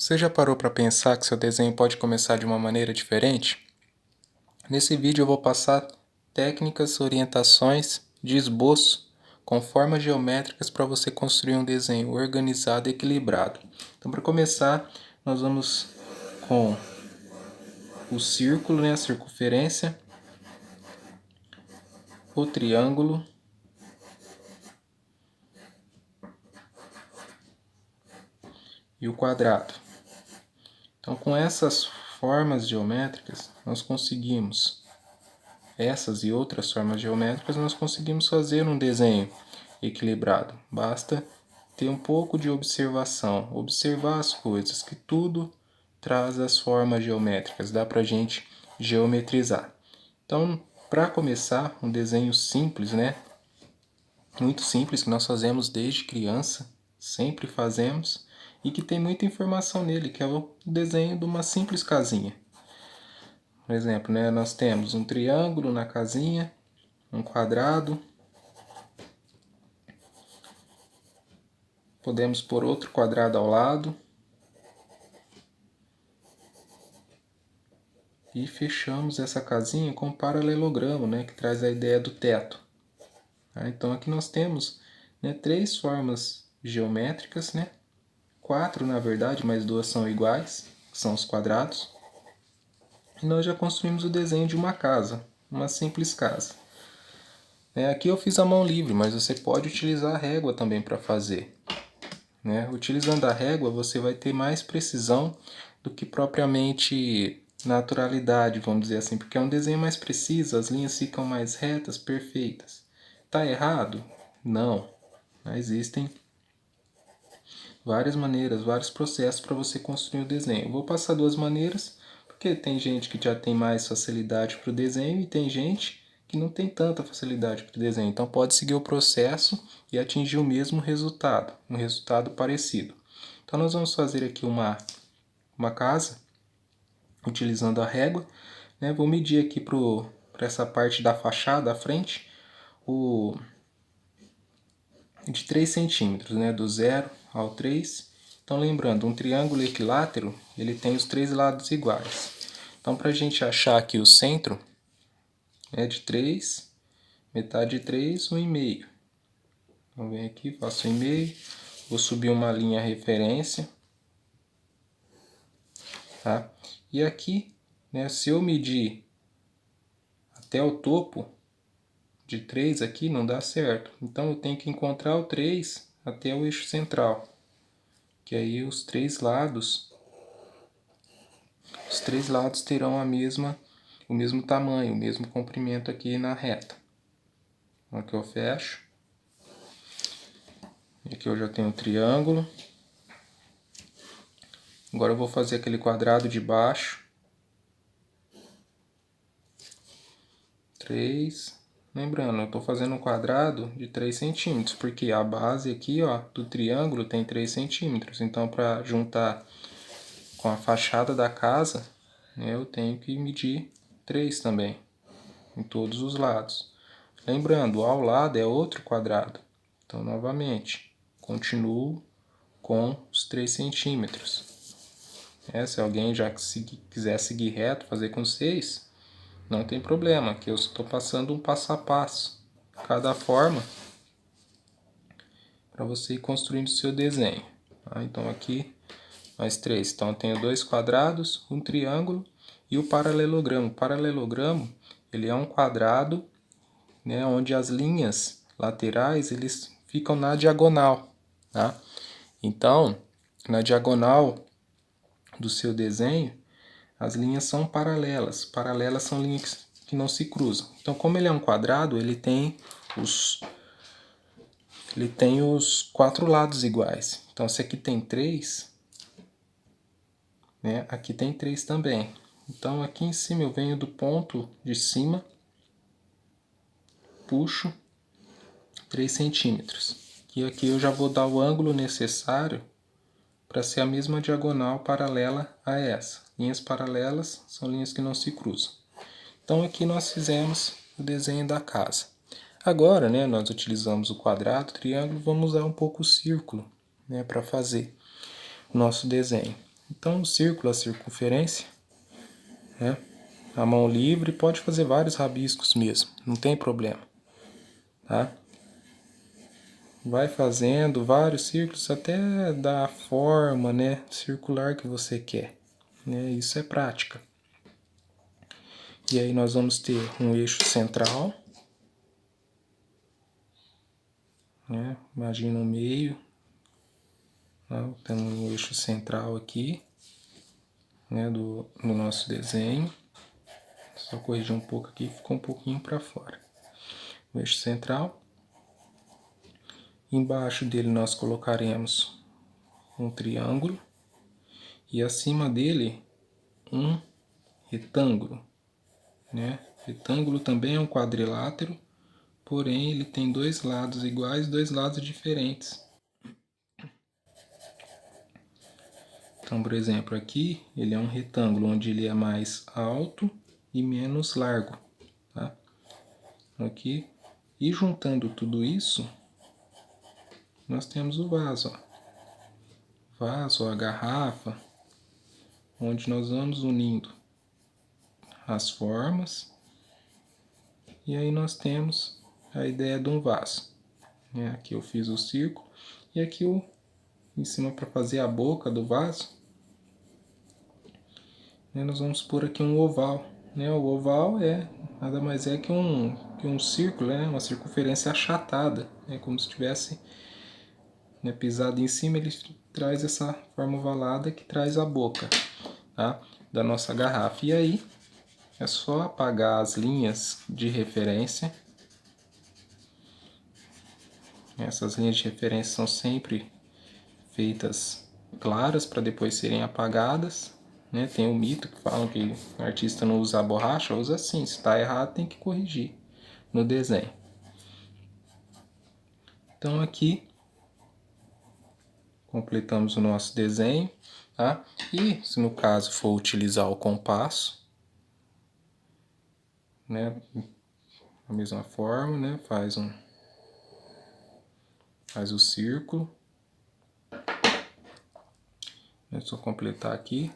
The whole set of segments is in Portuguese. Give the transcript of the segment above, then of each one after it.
Você já parou para pensar que seu desenho pode começar de uma maneira diferente? Nesse vídeo eu vou passar técnicas, orientações de esboço com formas geométricas para você construir um desenho organizado e equilibrado. Então, para começar, nós vamos com o círculo, a circunferência, o triângulo, e o quadrado. Então, com essas formas geométricas, nós conseguimos, essas e outras formas geométricas, nós conseguimos fazer um desenho equilibrado. Basta ter um pouco de observação, observar as coisas, que tudo traz as formas geométricas, dá pra gente geometrizar. Então, para começar, um desenho simples, muito simples, que nós fazemos desde criança, sempre fazemos, e que tem muita informação nele, que é o desenho de uma simples casinha. Por exemplo, nós temos um triângulo na casinha, um quadrado, podemos pôr outro quadrado ao lado, e fechamos essa casinha com um paralelogramo, que traz a ideia do teto. Então aqui nós temos três formas geométricas, quatro na verdade, mas duas são iguais, que são os quadrados. E nós já construímos o desenho de uma casa, uma simples casa. Aqui eu fiz a mão livre, mas você pode utilizar a régua também para fazer. Utilizando a régua você vai ter mais precisão do que propriamente naturalidade, vamos dizer assim, porque é um desenho mais preciso, as linhas ficam mais retas, perfeitas. Está errado? Não. Existem várias maneiras, vários processos para você construir o desenho. Eu vou passar duas maneiras, porque tem gente que já tem mais facilidade para o desenho e tem gente que não tem tanta facilidade para o desenho. Então pode seguir o processo e atingir o mesmo resultado, um resultado parecido. Então nós vamos fazer aqui uma casa, utilizando a régua. Vou medir aqui para essa parte da fachada, à frente, de 3 centímetros, do 0 ao 3. Então lembrando, um triângulo equilátero, ele tem os três lados iguais. Então para a gente achar aqui o centro, é de 3, metade de 3, 1,5. Então venho aqui, faço 1,5, vou subir uma linha referência. Tá? E aqui, se eu medir até o topo de 3 aqui, não dá certo. Então eu tenho que encontrar o 3 até o eixo central. Que aí os três lados terão o mesmo tamanho, o mesmo comprimento aqui na reta. Aqui eu fecho. Aqui eu já tenho o triângulo. Agora eu vou fazer aquele quadrado de baixo. 3. Lembrando, eu estou fazendo um quadrado de 3 centímetros, porque a base aqui do triângulo tem 3 centímetros. Então, para juntar com a fachada da casa, eu tenho que medir 3 também, em todos os lados. Lembrando, ao lado é outro quadrado. Então, novamente, continuo com os 3 centímetros. Se alguém já quiser seguir reto, fazer com 6, não tem problema, que eu estou passando um passo a passo. Cada forma, para você ir construindo o seu desenho. Então aqui, mais 3. Então eu tenho 2 quadrados, um triângulo e o paralelogramo. O paralelogramo, ele é um quadrado, onde as linhas laterais eles ficam na diagonal. Tá? Então, na diagonal do seu desenho, as linhas são paralelas. Paralelas são linhas que não se cruzam. Então, como ele é um quadrado, ele tem os 4 lados iguais. Então, se aqui tem 3, aqui tem 3 também. Então, aqui em cima eu venho do ponto de cima, puxo 3 centímetros. E aqui eu já vou dar o ângulo necessário para ser a mesma diagonal paralela a essa. Linhas paralelas são linhas que não se cruzam. Então aqui nós fizemos o desenho da casa. Agora, nós utilizamos o quadrado, o triângulo, vamos usar um pouco o círculo, para fazer o nosso desenho. Então o círculo, a circunferência, né? A mão livre pode fazer vários rabiscos mesmo, não tem problema, tá? Vai fazendo vários círculos até dar a forma, né, circular que você quer, né? Isso é prática. E aí nós vamos ter um eixo central, né? Imagina o meio, né? Temos um eixo central aqui, né, do nosso desenho. Só corrigir um pouco aqui, ficou um pouquinho para fora. O eixo central. Embaixo dele nós colocaremos um triângulo e acima dele um retângulo, né? Retângulo também é um quadrilátero, porém ele tem dois lados iguais, dois lados diferentes. Então, por exemplo, aqui ele é um retângulo onde ele é mais alto e menos largo, tá? Aqui, e juntando tudo isso, nós temos o vaso, ó. Vaso, a garrafa, onde nós vamos unindo as formas, e aí nós temos a ideia de um vaso. Aqui eu fiz o círculo, e aqui eu, em cima para fazer a boca do vaso, nós vamos pôr aqui um oval. O oval nada mais é que um círculo, uma circunferência achatada, como se tivesse pisado em cima. Ele traz essa forma ovalada que traz a boca, tá, da nossa garrafa. E aí é só apagar as linhas de referência. Essas linhas de referência são sempre feitas claras para depois serem apagadas, né? Tem um mito que falam que o artista não usa a borracha, usa sim. Se está errado, tem que corrigir no desenho. Então aqui completamos o nosso desenho, tá? E se no caso for utilizar o compasso, né, da mesma forma, né, faz o círculo. É só completar aqui.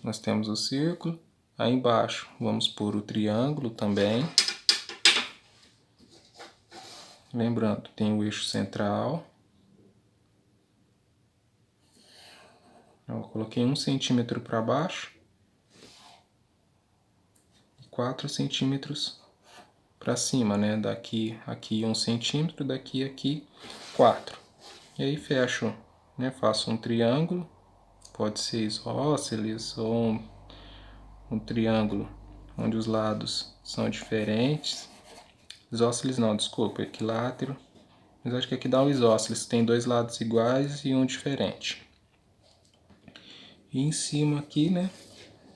Nós temos o círculo. Aí embaixo vamos pôr o triângulo também. Lembrando, tem o eixo central. Eu coloquei 1 centímetro para baixo e 4 centímetros para cima, né? Daqui aqui 1 centímetro, daqui aqui 4. E aí fecho, né? Faço um triângulo, pode ser isósceles ou um triângulo onde os lados são diferentes. Isósceles não, desculpa, equilátero. Mas acho que aqui dá um isósceles, tem dois lados iguais e um diferente. E em cima aqui, né,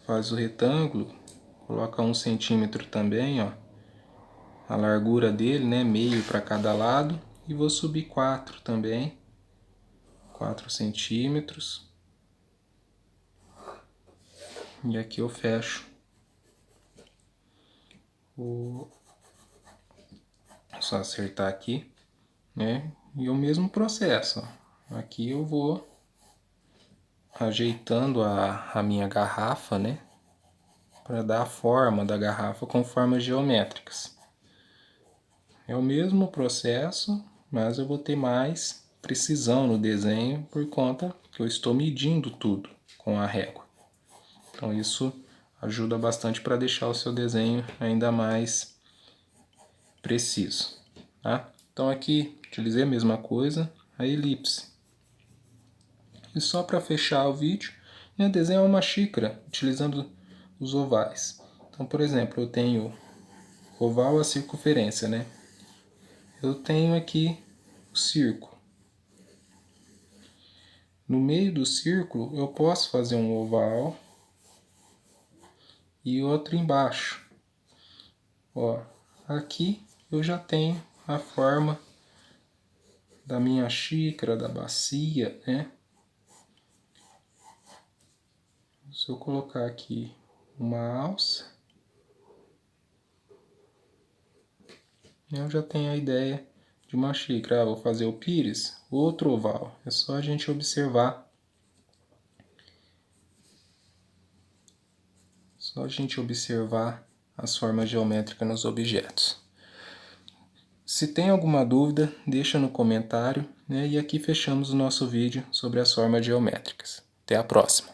faz o retângulo, coloca 1 centímetro também, ó, a largura dele, né, meio para cada lado, e vou subir 4 também, 4 centímetros. E aqui eu fecho só acertar aqui, né, e o mesmo processo, ó. Aqui eu vou ajeitando a minha garrafa, né, para dar a forma da garrafa com formas geométricas. É o mesmo processo, mas eu vou ter mais precisão no desenho por conta que eu estou medindo tudo com a régua. Então isso ajuda bastante para deixar o seu desenho ainda mais preciso, tá? Então aqui utilizei a mesma coisa, a elipse. E só para fechar o vídeo, desenhar uma xícara utilizando os ovais. Então, por exemplo, eu tenho oval a circunferência, né? Eu tenho aqui o círculo. No meio do círculo eu posso fazer um oval e outro embaixo. Ó, aqui eu já tenho a forma da minha xícara, da bacia, né? Se eu colocar aqui uma alça, eu já tenho a ideia de uma xícara. Vou fazer o pires, outro oval. É só a gente observar Só a gente observar as formas geométricas nos objetos. Se tem alguma dúvida, deixa no comentário, né? E aqui fechamos o nosso vídeo sobre as formas geométricas. Até a próxima!